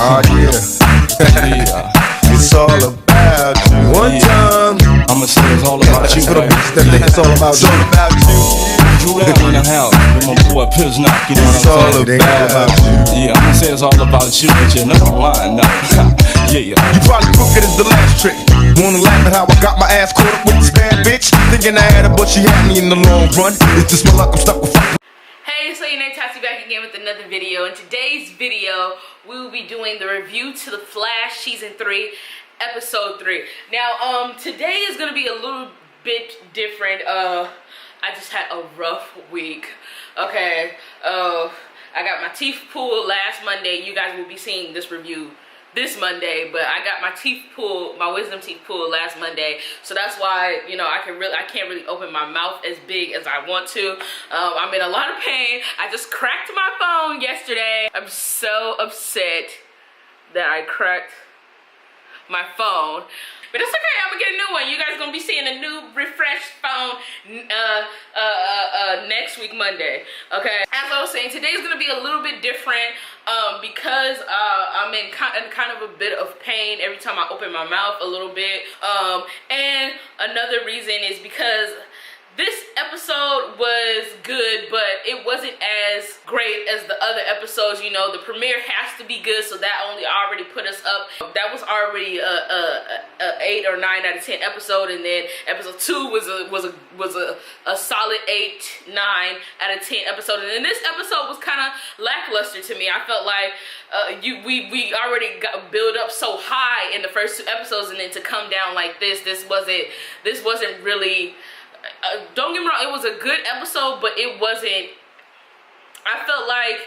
Oh yeah. It's all about you. One time I'ma say it's all about you. For the bitch that think it's all about you. It's all about you. You right in the house with my boy Pizznock, you know It's what all I'm saying? about you. Yeah, I'ma say it's all about you, but you're not lying, no. Yeah. You probably crooked as the last trick. Wanna laugh at how I got my ass caught up with this bad bitch? Thinking I had her, but she had me in the long run. It's just my luck, I'm stuck with fucking. Hey, so OhYoNameTaty back again with another video. In today's video, we will be doing the review to The Flash Season 3, Episode 3. Now, today is gonna be a little bit different. I just had a rough week. Okay, I got my teeth pulled last Monday. You guys will be seeing this review this Monday, but I got my teeth pulled, my wisdom teeth pulled last Monday, so that's why, you know, I can't really open my mouth as big as I want to. I'm in a lot of pain. I just cracked my phone yesterday. I'm so upset that I cracked my phone, but it's okay. I'm gonna get a new one. You guys gonna be seeing a new refreshed phone next week Monday. Okay, as I was saying, today's gonna be a little bit different because I'm in kind of a bit of pain every time I open my mouth a little bit, and another reason is because this episode was good, but it wasn't as great as the other episodes. You know, the premiere has to be good, so that only already put us up. That was already a 8 or 9 out of 10 episode, and then episode 2 was a solid 8, 9 out of 10 episode, and then this episode was kind of lackluster to me. I felt like we already got built up so high in the first 2 episodes, and then to come down like this wasn't really. Don't get me wrong, it was a good episode, but it wasn't. I felt like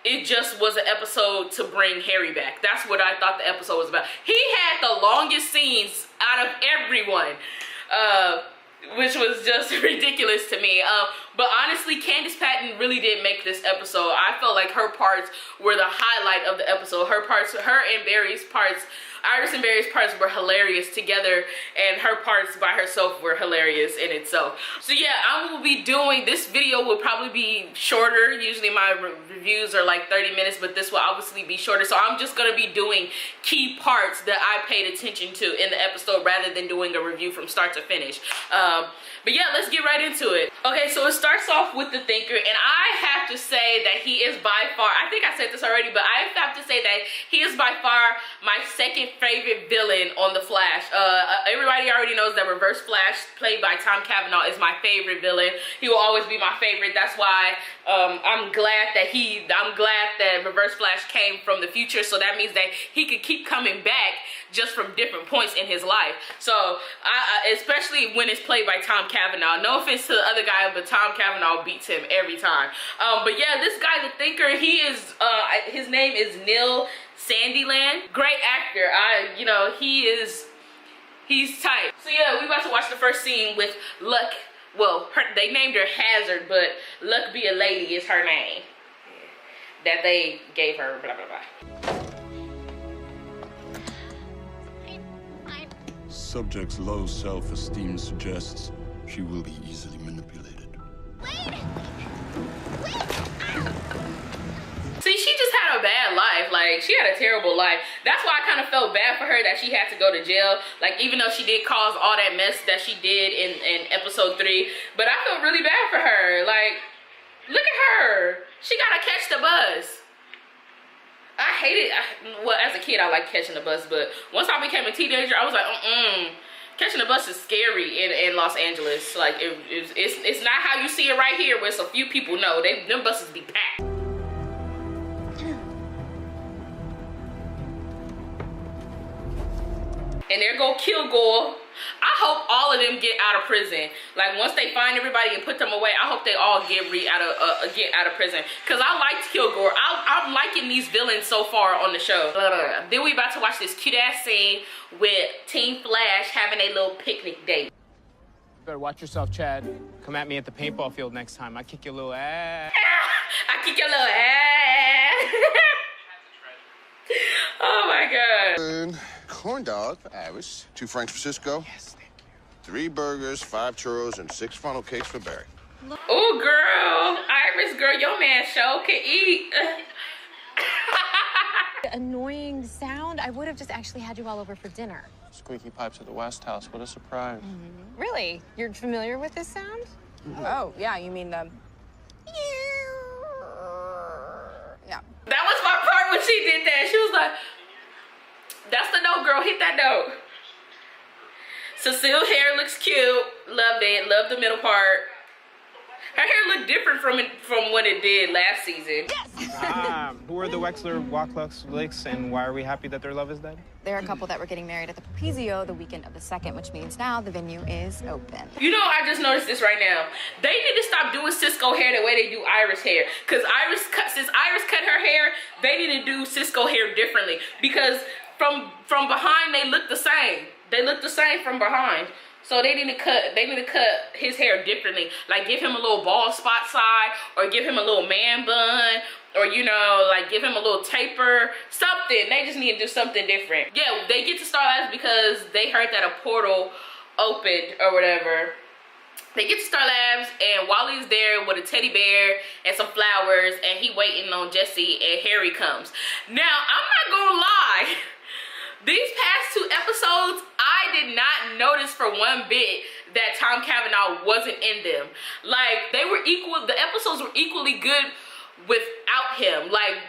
it just was an episode to bring Harry back. That's what I thought the episode was about. He had the longest scenes out of everyone, which was just ridiculous to me. But honestly, Candace Patton really did make this episode. I felt like her parts were the highlight of the episode. Her and Barry's parts, Iris and Barry's parts were hilarious together, and her parts by herself were hilarious in itself. So yeah, I will be doing, this video will probably be shorter. Usually my reviews are like 30 minutes, but this will obviously be shorter. So I'm just gonna be doing key parts that I paid attention to in the episode rather than doing a review from start to finish. But yeah, let's get right into it. Okay, so it starts off with the Thinker, and I have to say that he is by far, I think I said this already, but I have to say that he is by far my second favorite villain on The Flash. Everybody already knows that Reverse Flash, played by Tom Cavanaugh, is my favorite villain. He will always be my favorite. That's why I'm glad that Reverse Flash came from the future, so that means that he could keep coming back just from different points in his life. So especially when it's played by Tom Cavanaugh. No offense to the other guy, but Tom Cavanaugh beats him every time. But yeah, this guy, the Thinker, he is his name is Neil Sandiland. Great actor. You know, he's tight. So yeah, we about to watch the first scene with Luck. Well, they named her Hazard, but Luck Be a Lady is her name that they gave her, blah, blah, blah. Subject's low self-esteem suggests she will be easily manipulated. Wait! See, she just had a bad life. Like, she had a terrible life. That's why I kind of felt bad for her that she had to go to jail. Like, even though she did cause all that mess that she did in episode 3. But I felt really bad for her. Like, look at her. She gotta catch the bus. I hated, well, as a kid, I liked catching the bus, but once I became a teenager, I was like, catching the bus is scary in Los Angeles. Like, it's not how you see it right here, where it's a few people. No, them buses be packed. And there go Kilgore. I hope all of them get out of prison. Like, once they find everybody and put them away, I hope they all get out of prison. Cause I liked Kilgore. I'm liking these villains so far on the show. Then we about to watch this cute ass scene with Team Flash having a little picnic date. Better watch yourself, Chad. Come at me at the paintball field next time. I kick your little ass. I kick your little ass. Oh my god. Corn dog for Iris, 2 Franks for Cisco. Yes, thank you. 3 burgers, 5 churros, and 6 funnel cakes for Barry. Oh girl, Iris girl, your man show can eat. that annoying sound, I would have just actually had you all over for dinner. Squeaky pipes at the West House. What a surprise. Really? You're familiar with this sound? Oh, yeah, you mean the... Yeah. That was my part when she did that. She was like, that's the note, girl. Hit that note. Cecile hair looks cute. Loved it. Loved the middle part. Her hair looked different from what it did last season. Yes! Who are the Wexler Walklux, and why are we happy that their love is dead? They're a couple that were getting married at the Propizio the weekend of the 2nd, which means now the venue is open. You know, I just noticed this right now. They need to stop doing Cisco hair the way they do Iris hair. Because since Iris cut her hair, they need to do Cisco hair differently. Because from behind, they look the same. They look the same from behind. So they need to cut his hair differently. Like give him a little bald spot side, or give him a little man bun, or you know, like give him a little taper, something. They just need to do something different. Yeah, they get to Star Labs because they heard that a portal opened or whatever. They get to Star Labs and Wally's there with a teddy bear and some flowers, and he waiting on Jesse, and Harry comes. Now, I'm not gonna lie. These past 2 episodes, I did not notice for one bit that Tom Cavanaugh wasn't in them. Like, they were equal, the episodes were equally good without him. Like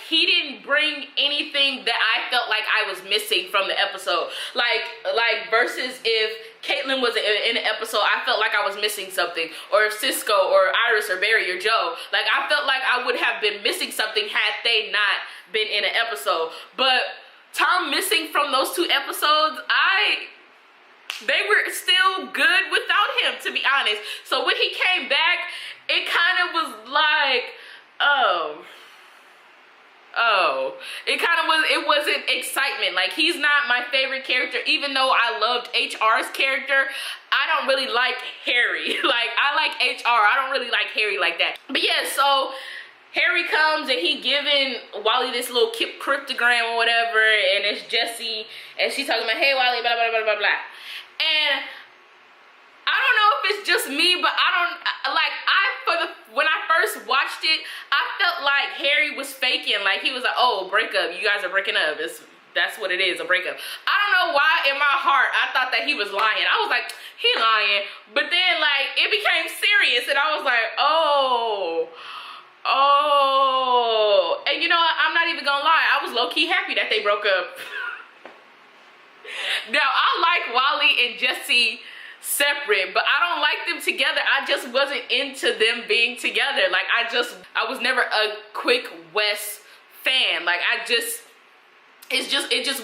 he didn't bring anything that I felt like I was missing from the episode. Like versus if Caitlyn was in the episode, I felt like I was missing something. Or if Cisco or Iris or Barry or Joe, like I felt like I would have been missing something had they not been in an episode. But Tom missing from those 2 episodes, they were still good without him, to be honest. So when he came back, it kind of was like, it wasn't excitement. Like, he's not my favorite character, even though I loved HR's character. I don't really like Harry. Like, I like HR, I don't really like Harry like that. But yeah, so Harry comes and he giving Wally this little cryptogram or whatever, and it's Jesse, and she's talking about, hey Wally, blah, blah, blah, blah, blah. And I don't know if it's just me, but when I first watched it, I felt like Harry was faking. Like, he was like, oh, breakup, you guys are breaking up. That's what it is, a breakup. I don't know why in my heart I thought that he was lying. I was like, he lying. But then, like, it became serious, and I was like, oh. And you know what? I'm not even gonna lie. I was low-key happy that they broke up. Now, I like Wally and Jesse separate, but I don't like them together. I just wasn't into them being together. Like, I was never a Quick West fan. Like, it just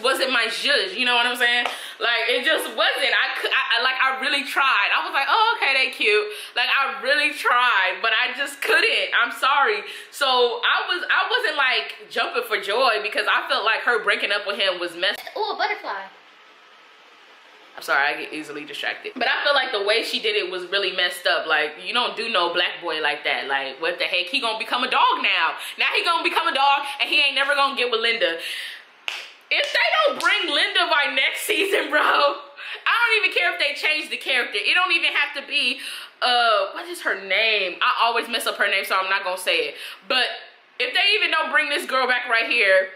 wasn't my zhuzh, you know what I'm saying? Like, it just wasn't. I really tried. I was like, oh, okay, they cute. Like, I really tried, but I just couldn't. I'm sorry. So I wasn't like jumping for joy, because I felt like her breaking up with him was messed. Oh, a butterfly. I'm sorry, I get easily distracted. But I feel like the way she did it was really messed up. Like, you don't do no black boy like that. Like, what the heck? He gonna become a dog now. Now he gonna become a dog, and he ain't never gonna get with Linda. If they don't bring Linda by next season, bro, I don't even care if they change the character. It don't even have to be, what is her name? I always mess up her name, so I'm not gonna say it. But if they even don't bring this girl back right here,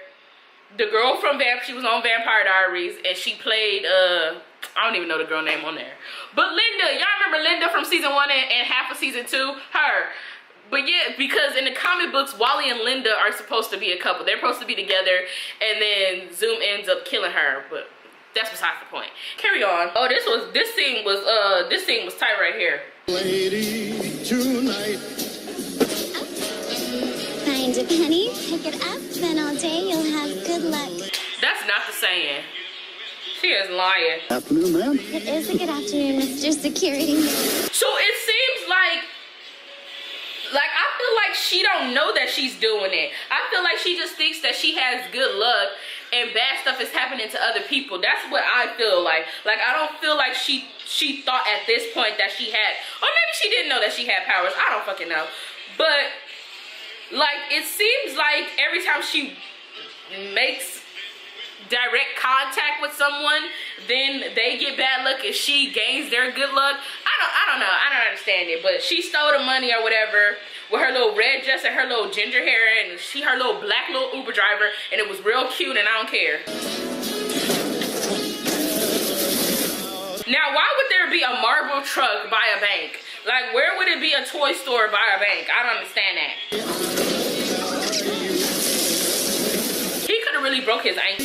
the girl from she was on Vampire Diaries, and she played, I don't even know the girl name on there. But Linda, y'all remember Linda from season 1 and half of season 2? Her. But yeah, because in the comic books, Wally and Linda are supposed to be a couple. They're supposed to be together, and then Zoom ends up killing her. But that's besides the point. Carry on. Oh, this scene was tight right here. Lady, tonight. Find a penny, pick it up, then all day you'll have good luck. That's not the saying. She is lying. Afternoon, ma'am. It is a good afternoon, Mr. Security. So it seems like I feel like she don't know that she's doing it. I feel like she just thinks that she has good luck and bad stuff is happening to other people. That's what I feel like. Like, I don't feel like she thought at this point that she had, or maybe she didn't know that she had powers. I don't fucking know. But, like, it seems like every time she makes direct contact with someone, then they get bad luck and she gains their good luck. I don't know. I don't understand it. But she stole the money or whatever with her little red dress and her little ginger hair, and her little black little Uber driver, and it was real cute, and I don't care. Now, why would there be a marble truck by a bank? Like, where would it be a toy store by a bank? I don't understand that. He could have really broke his ankle.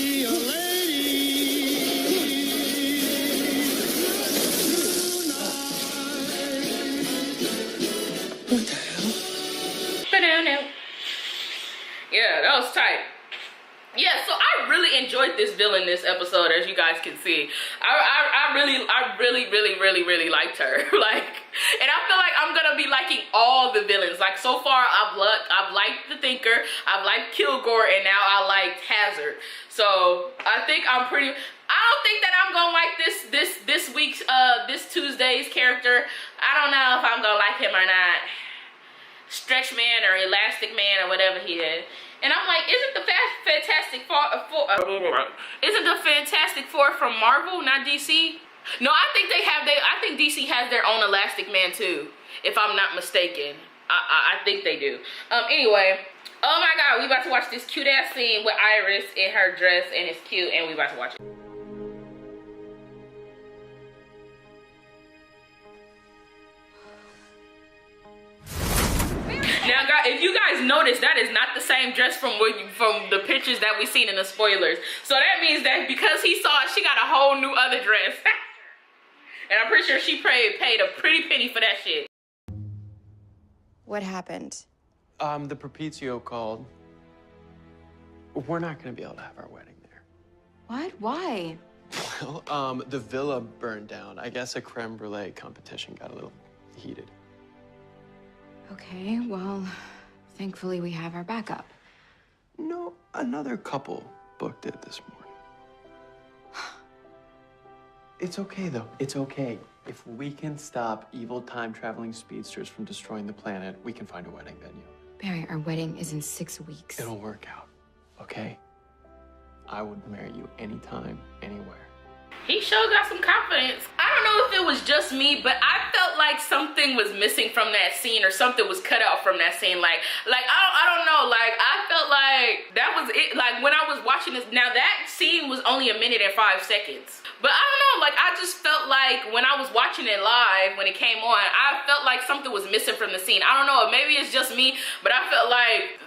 What the hell? Yeah, that was tight. Yeah, so I really enjoyed this villain this episode, as you guys can see. I really liked her. Like, and I feel like I'm gonna be liking all the villains. Like, so far I've liked the Thinker, I've liked Kilgore, and now I liked Hazzard. So I think I don't think that I'm gonna like this week's this Tuesday's character. I don't know if I'm gonna like him or not. Stretch Man or Elastic Man or whatever he is. And I'm like, isn't the Fantastic Four from Marvel, not DC? No, I think I think DC has their own Elastic Man too, if I'm not mistaken. I think they do. Anyway, oh my God, we about to watch this cute ass scene with Iris in her dress, and it's cute, and we about to watch it. Now, guys, if you guys notice, that is not the same dress from the pictures that we seen in the spoilers. So that means that because he saw it, she got a whole new other dress. And I'm pretty sure she paid a pretty penny for that shit. What happened? The Propizio called. We're not gonna be able to have our wedding there. What? Why? Well, the villa burned down. I guess a creme brulee competition got a little heated. Okay, well, thankfully we have our backup. No, another couple booked it this morning. It's okay, though. It's okay. If we can stop evil time-traveling speedsters from destroying the planet, we can find a wedding venue. Barry, our wedding is in 6 weeks. It'll work out, okay? I would marry you anytime, anywhere. He sure got some confidence. I don't know if it was just me, but I felt like something was missing from that scene, or something was cut out from that scene. Like I don't know. Like, I felt like that was it. Like, when I was watching this, now that scene was only 1 minute and 5 seconds. But I don't know, like, I just felt like when I was watching it live, when it came on, I felt like something was missing from the scene. I don't know, maybe it's just me, but I felt like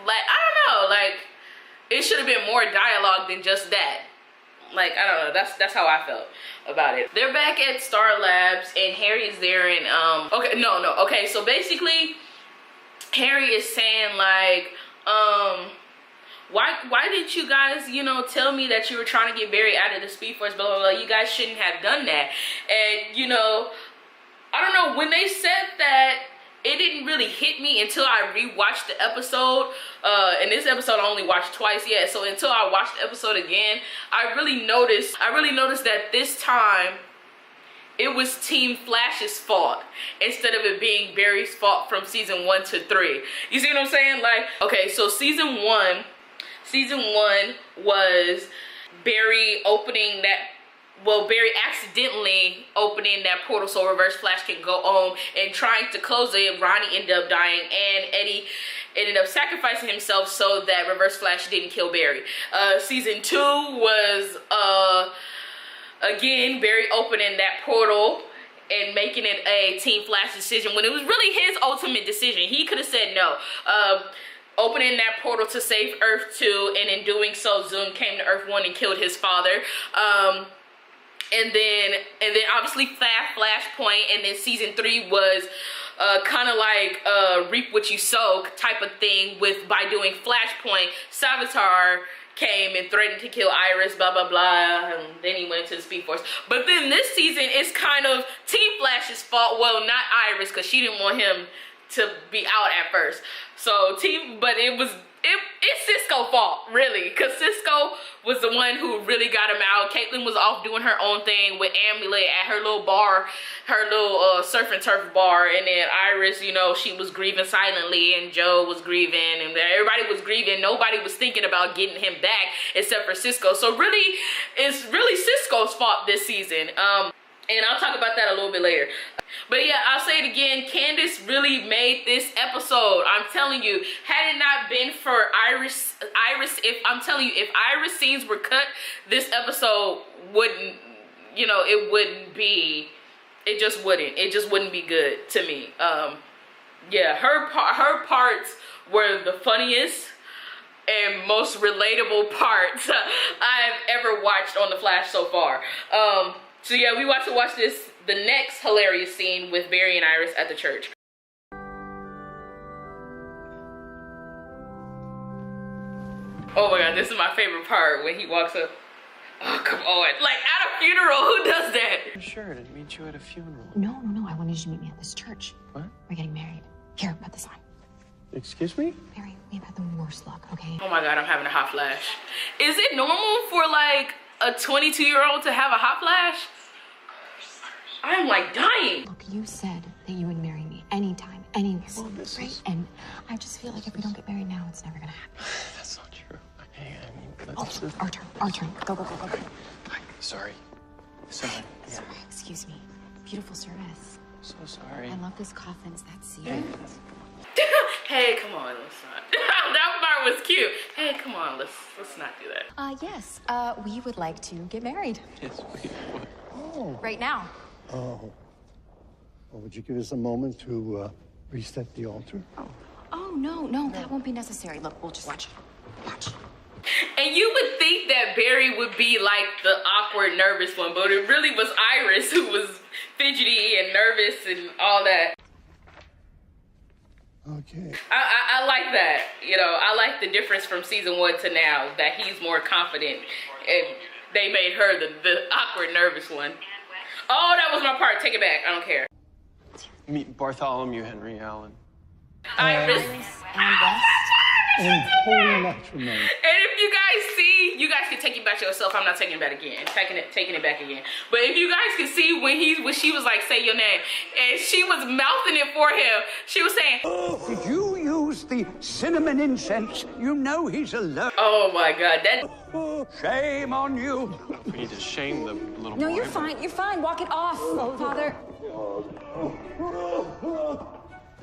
I don't know, like, it should have been more dialogue than just that. Like, I don't know, that's how I felt about it. They're back at Star Labs, and Harry is there, and okay, so basically Harry is saying, like, why did you guys, you know, tell me that you were trying to get Barry out of the Speed Force, blah, blah, blah. You guys shouldn't have done that. And, you know, I don't know, when they said that, it didn't really hit me until I rewatched the episode. And this episode I only watched twice yet. So until I watched the episode again, I really noticed that this time it was Team Flash's fault instead of it being Barry's fault from season 1 to 3. You see what I'm saying? Like, okay, so season one was Barry opening that, well, Barry accidentally opening that portal so Reverse Flash can go home, and trying to close it, Ronnie ended up dying, and Eddie ended up sacrificing himself so that Reverse Flash didn't kill Barry. Season 2 was, again, Barry opening that portal and making it a Team Flash decision when it was really his ultimate decision. He could have said no. Opening that portal to save Earth 2, and in doing so, Zoom came to Earth 1 and killed his father. And then obviously Flashpoint, and then season 3 was kind of like reap what you sow type of thing by doing Flashpoint. Savitar came and threatened to kill Iris, blah, blah, blah, and then he went into the Speed Force. But then this season is kind of Team Flash's fault. Well, not Iris, because she didn't want him to be out at first. So but it's Cisco's fault, really, because Cisco was the one who really got him out. Caitlin was off doing her own thing with Amulet at her little bar, her little surf and turf bar, and then Iris, you know, she was grieving silently, and Joe was grieving, and everybody was grieving. Nobody was thinking about getting him back except for Cisco. So really, it's really Cisco's fault this season. And I'll talk about that a little bit later. But yeah, I'll say it again, Candace really made this episode. I'm telling you, had it not been for Iris, I'm telling you, if Iris scenes were cut, this episode wouldn't, you know, it just wouldn't be good to me. Yeah, her parts were the funniest and most relatable parts I've ever watched on The Flash so far. So yeah, we want to watch the next hilarious scene with Barry and Iris at the church. Oh my god, this is my favorite part when he walks up. Oh, come on. Like, at a funeral, who does that? Sure, to meet you at a funeral. No, I wanted you to meet me at this church. What? We're getting married. Here, put this on. Excuse me? Barry, we've had the worst luck, okay? Oh my god, I'm having a hot flash. Is it normal for like a 22-year-old to have a hot flash? I'm like dying. Look, you said that you would marry me anytime, anywhere, Well, right? And I just feel like if we don't get married now, it's never gonna happen. That's not true. Hey, I mean, Oh, our turn. Go. Sorry. Sorry, excuse me. Beautiful service. So sorry. I love this coffin. Is that Cecile? Hey, come on, let's not. That part was cute. Hey, come on, let's not do that. Yes. We would like to get married. Yes, we would. Oh. Right now. Oh. Well, would you give us a moment to reset the altar? Oh, no, that won't be necessary. Look, we'll just watch. And you would think that Barry would be like the awkward, nervous one, but it really was Iris who was fidgety and nervous and all that. Okay. I like that. You know, I like the difference from season 1 to now, that he's more confident and they made her the awkward, nervous one. Oh, that was my part. Take it back. I don't care. Meet Bartholomew Henry Allen. Iris. And holy matrimony. And if you guys see, you guys can take it back yourself. I'm not taking it back again. Taking it back again. But if you guys can see when she was like, say your name, and she was mouthing it for him, she was saying, Did you use the cinnamon incense? You know he's alone. Oh my god, that. Shame on you. We need to shame the little boy. No, you're fine. Walk it off, Father.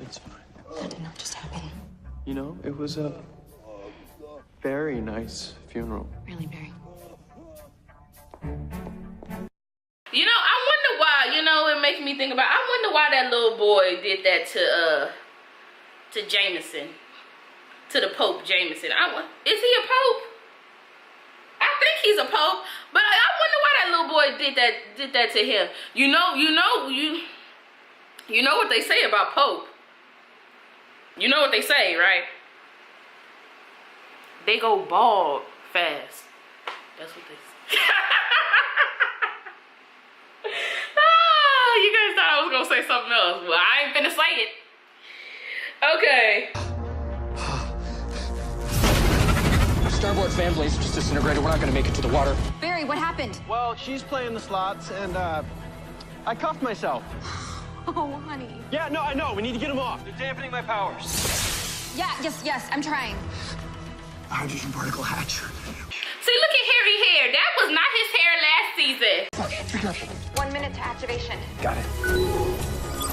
It's fine. That did not just happen. You know, it was a very nice funeral. Really, Barry. You know, I wonder why, you know, it makes me think about, I wonder why that little boy did that to Jameson. To the Pope Jameson. Is he a Pope? I think he's a Pope, but I wonder why that little boy did that to him. You know what they say about Pope. You know what they say, right? They go bald fast. That's what they say. You guys thought I was gonna say something else. Well, I ain't finna say it. Okay. Starboard fan blades just disintegrated. We're not gonna make it to the water. Barry, what happened? Well, she's playing the slots, and I cuffed myself. Oh, honey. Yeah, no, I know. We need to get him off. They're dampening my powers. Yeah, yes, I'm trying. Hydrogen particle hatch. See, look at hairy hair. That was not his hair last season. 1 minute to activation. Got it.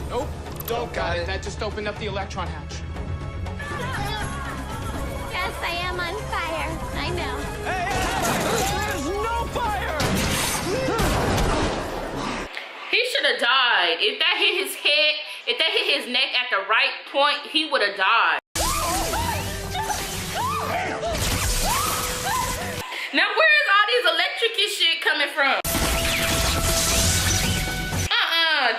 Nope, don't got it. That just opened up the electron hatch. Yes, I am on fire. I know. There's no fire! He should have died. If that hit his head, if that hit his neck at the right point, he would have died. Now, where is all these electric shit coming from?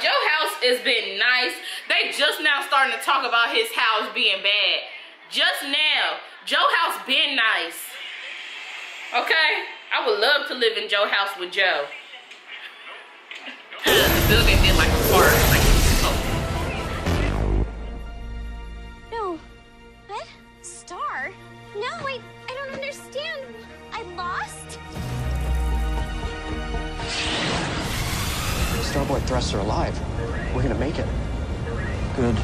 Joe house has been nice. They just now starting to talk about his house being bad. Just now. Joe house been nice. Okay? I would love to live in Joe house with Joe. The building did like a fart. Like, oh. No. What? Star? No, I don't understand. I lost? Starboard thrusts are alive. We're gonna make it. Good.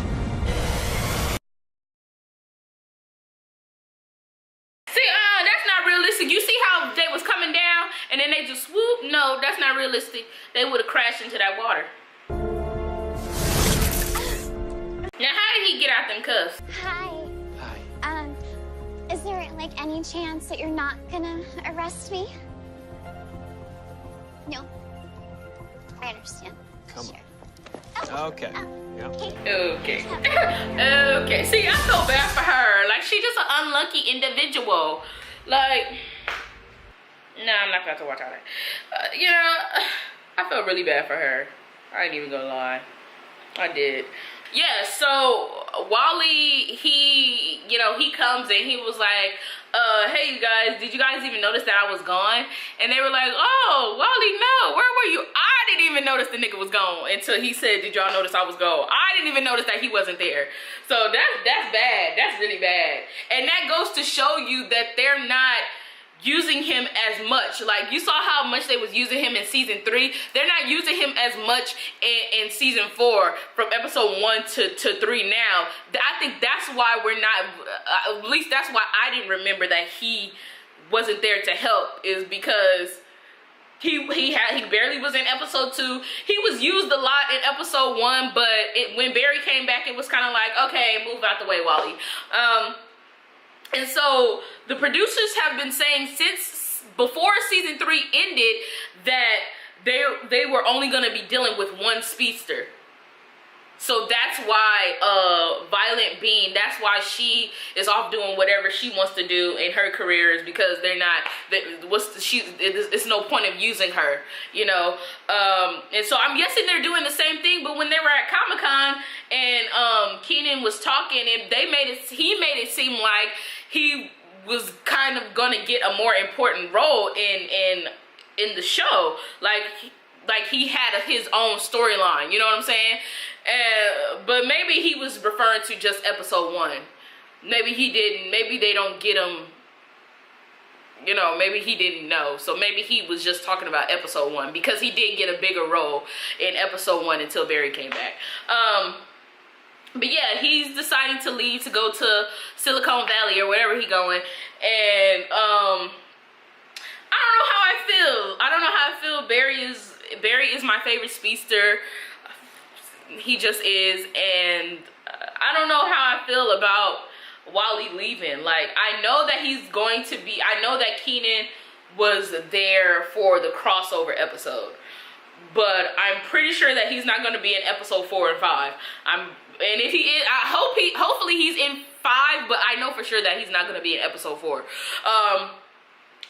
See, that's not realistic. You see how they was coming down and then they just swoop. No, that's not realistic. They would have crashed into that water. Now, how did he get out them cuffs? Hi. Hi. Is there like any chance that you're not gonna arrest me? No. I understand. Come sure. on. Okay. Okay. Okay. See, I feel bad for her. Like, she's just an unlucky individual. Like, nah, I'm not about to watch all that. You know, I feel really bad for her. I ain't even gonna lie. I did. Yeah, so Wally, he comes and he was like, hey you guys, did you guys even notice that I was gone? And they were like, oh, Wally, no, where were you? I didn't even notice the nigga was gone until he said, did y'all notice I was gone? I didn't even notice that he wasn't there. So that's bad. That's really bad. And that goes to show you that they're not using him as much. Like, you saw how much they was using him in season 3. They're not using him as much in season 4 from episode 1 to 3 now. I think that's why we're not, at least that's why I didn't remember that he wasn't there to help, is because he barely was in episode 2. He was used a lot in episode 1, but when Barry came back, it was kind of like, okay, move out the way, Wally. And so the producers have been saying since before season 3 ended that they were only going to be dealing with one speedster. So that's why Violent Bean, that's why she is off doing whatever she wants to do in her career, is because they're not, it's no point of using her, you know. And so I'm guessing they're doing the same thing, but when they were at Comic-Con and Kenan was talking, and he made it seem like he was kind of gonna get a more important role in the show, like he had his own storyline, you know what I'm saying? But maybe he was referring to just episode 1. Maybe he didn't. Maybe they don't get him. You know, maybe he didn't know. So maybe he was just talking about episode 1, because he did get a bigger role in episode 1 until Barry came back. But yeah, he's deciding to leave to go to Silicon Valley or wherever he's going. And I don't know how I feel. I don't know how I feel. Barry is my favorite speedster. He just is. And I don't know how I feel about Wally leaving. Like, I know that he's going to be, I know that Kenan was there for the crossover episode, but I'm pretty sure that he's not going to be in episode 4 and 5. And if he is, hopefully he's in 5, but I know for sure that he's not going to be in episode 4.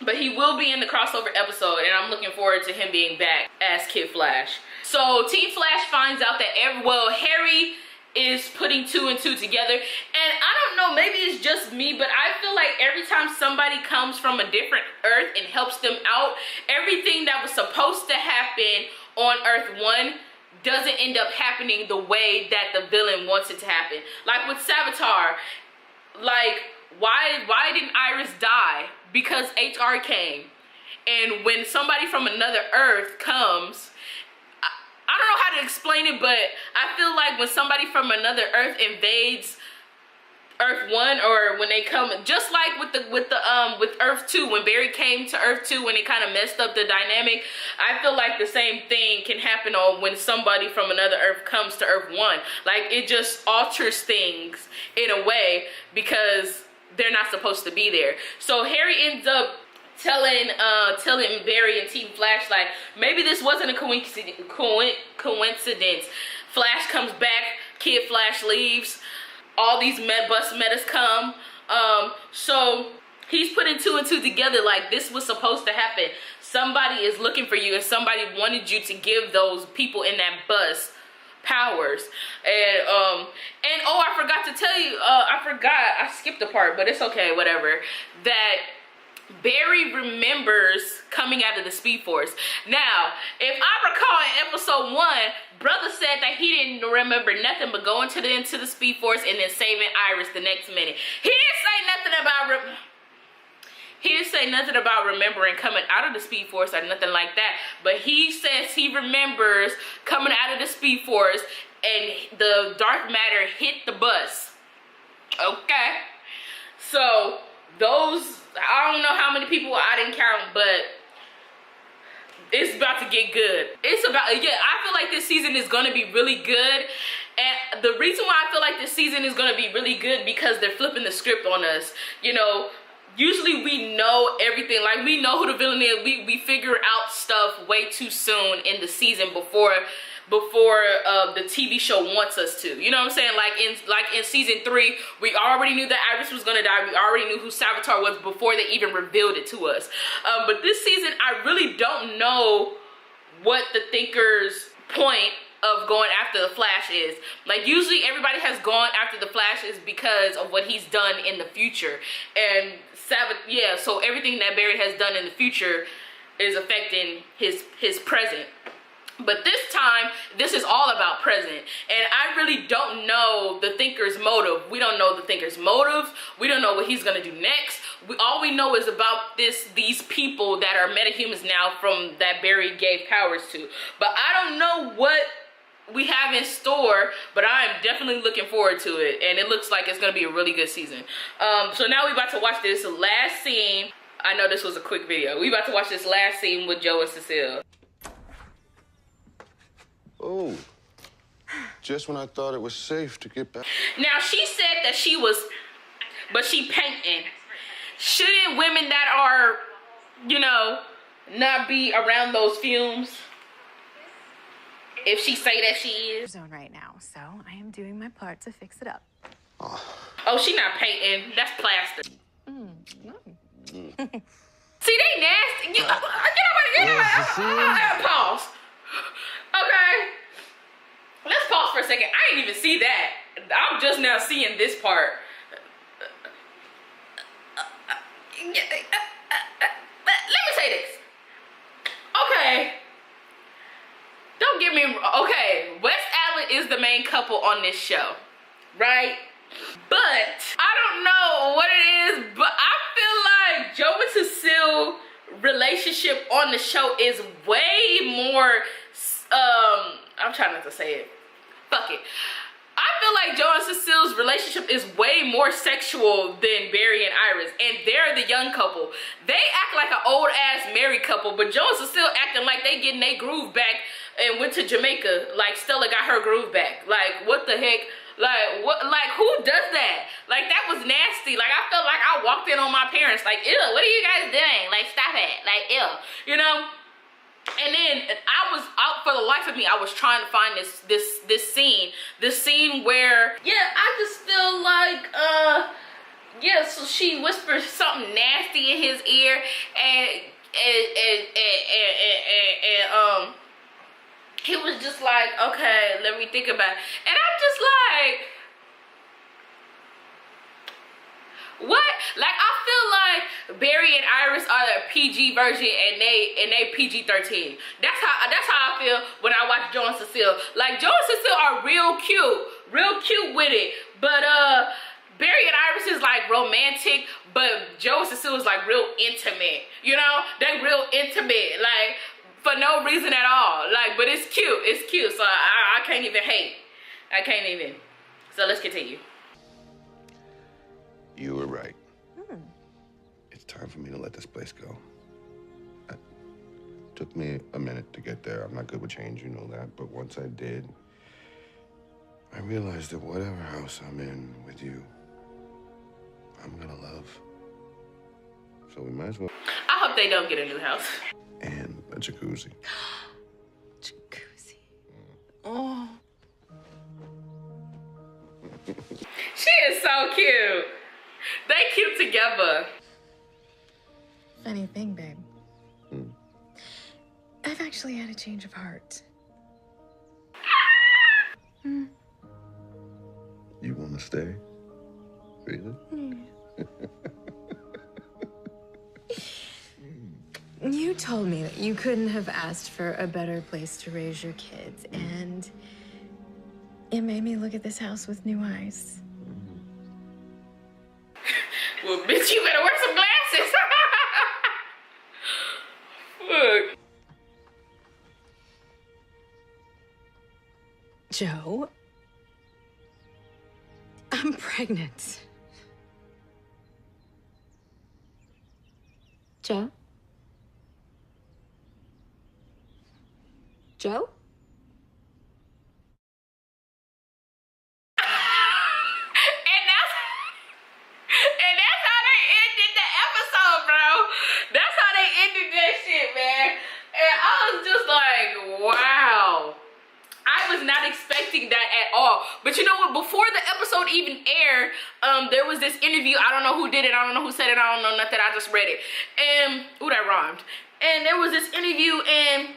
But he will be in the crossover episode, and I'm looking forward to him being back as Kid Flash. So Team Flash finds out that Harry is putting 2 and 2 together. And I don't know, maybe it's just me, but I feel like every time somebody comes from a different Earth and helps them out, everything that was supposed to happen on Earth 1 doesn't end up happening the way that the villain wants it to happen. Like with Savitar, like, why didn't Iris die? Because HR came. And when somebody from another Earth comes, I don't know how to explain it, but I feel like when somebody from another Earth invades Earth 1, or when they come, just like with Earth 2, when Barry came to Earth 2, when it kind of messed up the dynamic, I feel like the same thing can happen when somebody from another Earth comes to Earth 1. Like, it just alters things in a way because they're not supposed to be there. So Harry ends up telling Barry and Team Flash, like, maybe this wasn't a coincidence. Flash comes back, Kid Flash leaves, all these bus metas come. So he's putting 2 and 2 together, like this was supposed to happen. Somebody is looking for you, and somebody wanted you to give those people in that bus powers. And oh, I forgot to tell you, I skipped a part, but it's okay, whatever, that Barry remembers coming out of the Speed Force. Now, if I recall in episode 1, brother said that he didn't remember nothing but going into the Speed Force and then saving Iris the next minute. He didn't say nothing about remembering coming out of the Speed Force or nothing like that. But he says he remembers coming out of the Speed Force and the dark matter hit the bus. Okay. So those, I don't know how many people, I didn't count, but It's about to get good. It's about, yeah, I feel like this season is gonna be really good. And the reason why I feel like this season is gonna be really good because they're flipping the script on us. You know, usually we know everything. Like, we know who the villain is. We figure out stuff way too soon in the season before the TV show wants us to. You know what I'm saying? Like in season 3, we already knew that Iris was gonna die. We already knew who Savitar was before they even revealed it to us. But this season, I really don't know what the Thinker's point of going after the Flash is. Like, usually everybody has gone after the Flash is because of what he's done in the future. And so everything that Barry has done in the future is affecting his present. But this time, this is all about present. And I really don't know the Thinker's motive. We don't know the Thinker's motive. We don't know what he's gonna do next. All we know is about these people that are metahumans now from that Barry gave powers to. But I don't know what we have in store, but I am definitely looking forward to it. And it looks like it's gonna be a really good season. So now we're about to watch this last scene. I know this was a quick video. We about to watch this last scene with Joe and Cecile. Oh, just when I thought it was safe to get back. Now, she said that she was, but she painting. Shouldn't women that are, you know, not be around those fumes? If she say that she is. Zone right now, so I am doing my part to fix it up. Oh, she not painting. That's plaster. See, they nasty. Get over. Pause. Okay. Let's pause for a second. I didn't even see that. I'm just now seeing this part. Let me say this. Okay. Don't get me wrong. Okay, West Allen is the main couple on this show, right? But I don't know what it is, but I feel like Joe and Cecile relationship on the show is way more, I'm trying not to say it. Fuck it. I feel like Joe and Cecile's relationship is way more sexual than Barry and Iris, and they're the young couple. They act like an old ass married couple, but Joe and Cecile acting like they getting their groove back and went to Jamaica, like Stella got her groove back. Like, what the heck? Like, what? Like, who does that? Like, that was nasty. Like, I felt like I walked in on my parents, like, ew, what are you guys doing? Like, stop it. Like, ew, you know? And then I was out for the life of me. I was trying to find this scene where, yeah, I just feel like, yeah, so she whispers something nasty in his ear, and he was just like, okay, let me think about it. And I'm just like, what? Like, I feel like Barry and Iris are the PG version and they PG-13. That's how I feel when I watch Joe and Cecile. Like, Joe and Cecile are real cute with it. But Barry and Iris is like romantic, but Joe and Cecile is like real intimate. You know? They real intimate, like, for no reason at all. Like, but it's cute. So I can't even hate. I can't even. So let's continue. You were right. It's time for me to let this place go. It took me a minute to get there. I'm not good with change, you know that. But once I did, I realized that whatever house I'm in with you, I'm gonna love. So we might as well. I hope they don't get a new house. And a jacuzzi. Jacuzzi. Oh. She is so cute. They cute together. Funny thing, babe. I've actually had a change of heart. You want to stay? Really? You told me that you couldn't have asked for a better place to raise your kids, and it made me look at this house with new eyes. Well, bitch, you better wear some glasses. Look. Joe, I'm pregnant. Joe? Joe? And that's how they ended the episode, bro. That's how they ended that shit, man. And I was just like, wow. I was not expecting that at all. But you know what? Before the episode even aired, there was this interview. I don't know who did it. I don't know who said it. I don't know nothing. I just read it. And, ooh, that rhymed. And there was this interview, and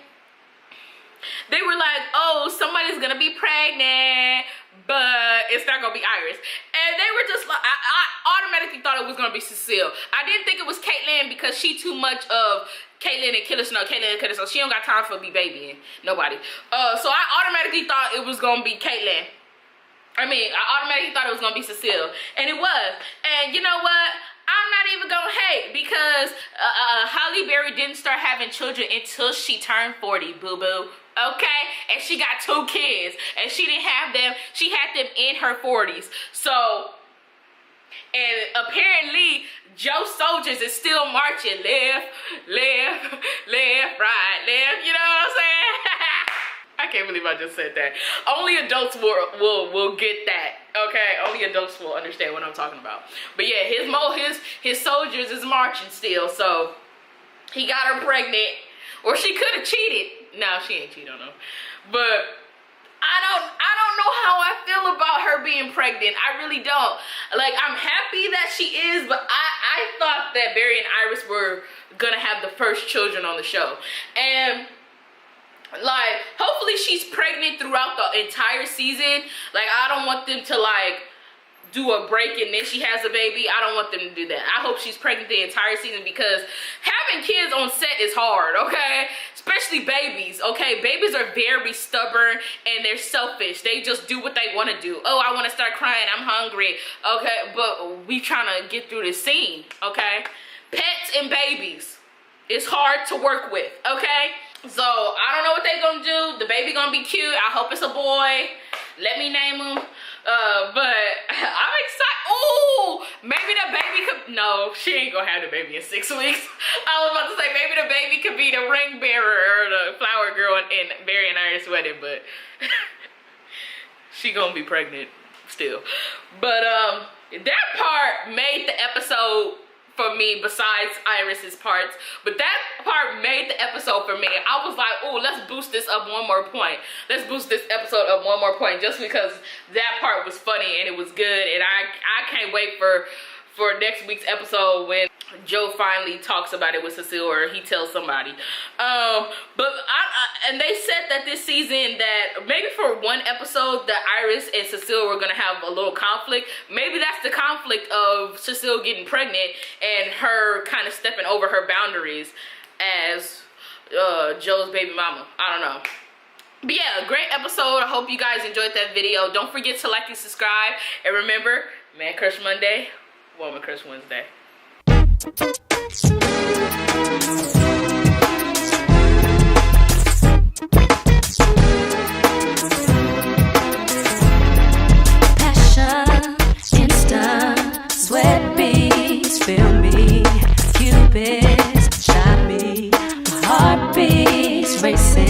they were like, oh, somebody's gonna be pregnant, but it's not gonna be Iris. And they were just like, I automatically thought it was gonna be Cecile. I didn't think it was Caitlyn because she too much of Caitlyn and Killer Snow. She don't got time for be babying nobody. So I automatically thought it was gonna be Caitlyn. I automatically thought it was gonna be Cecile, and it was. And you know what? I'm not even gonna hate because Halle Berry didn't start having children until she turned 40, boo-boo. Okay? And she got 2 kids. And she didn't have them. She had them in her 40s. So, and apparently, Joe Soldiers is still marching left, left, left, right, left. You know what I'm saying? I can't believe I just said that. Only adults will get that. Okay, only adults will understand what I'm talking about. But yeah, his soldiers is marching still, so he got her pregnant, or she could have cheated. No, she ain't cheated on him. But I don't know how I feel about her being pregnant. I really don't. Like, I'm happy that she is, but I thought that Barry and Iris were gonna have the first children on the show, and like, hopefully she's pregnant throughout the entire season. Like, I don't want them to like do a break and then she has a baby. I don't want them to do that. I hope she's pregnant the entire season because having kids on set is hard, okay? Especially babies, okay? Babies are very stubborn and they're selfish. They just do what they want to do. Oh, I want to start crying. I'm hungry. Okay, but we trying to get through this scene, okay? Pets and babies, it's hard to work with, okay? So, I don't know what they gonna do. The baby gonna be cute. I hope it's a boy. Let me name him. But I'm excited. Ooh, maybe the baby could, no, she ain't gonna have the baby in 6 weeks. I was about to say, maybe the baby could be the ring bearer or the flower girl in Barry and Iris' wedding, but she gonna be pregnant still. But that part made the episode for me, besides Iris's parts, but that part made the episode for me. I was like, oh, let's boost this up one more point. Let's boost this episode up one more point, just because that part was funny and it was good, and I can't wait for next week's episode when Joe finally talks about it with Cecile, or he tells somebody. And they said that this season, that maybe for one episode that Iris and Cecile were gonna have a little conflict. Maybe that's the conflict of Cecile getting pregnant and her kind of stepping over her boundaries as Joe's baby mama. I don't know. But yeah, great episode. I hope you guys enjoyed that video. Don't forget to like and subscribe. And remember, Man Crush Monday, Woman Crush Wednesday. Passion, instant, sweat beats, feel me, Cupid's shot me, my heart beats racing.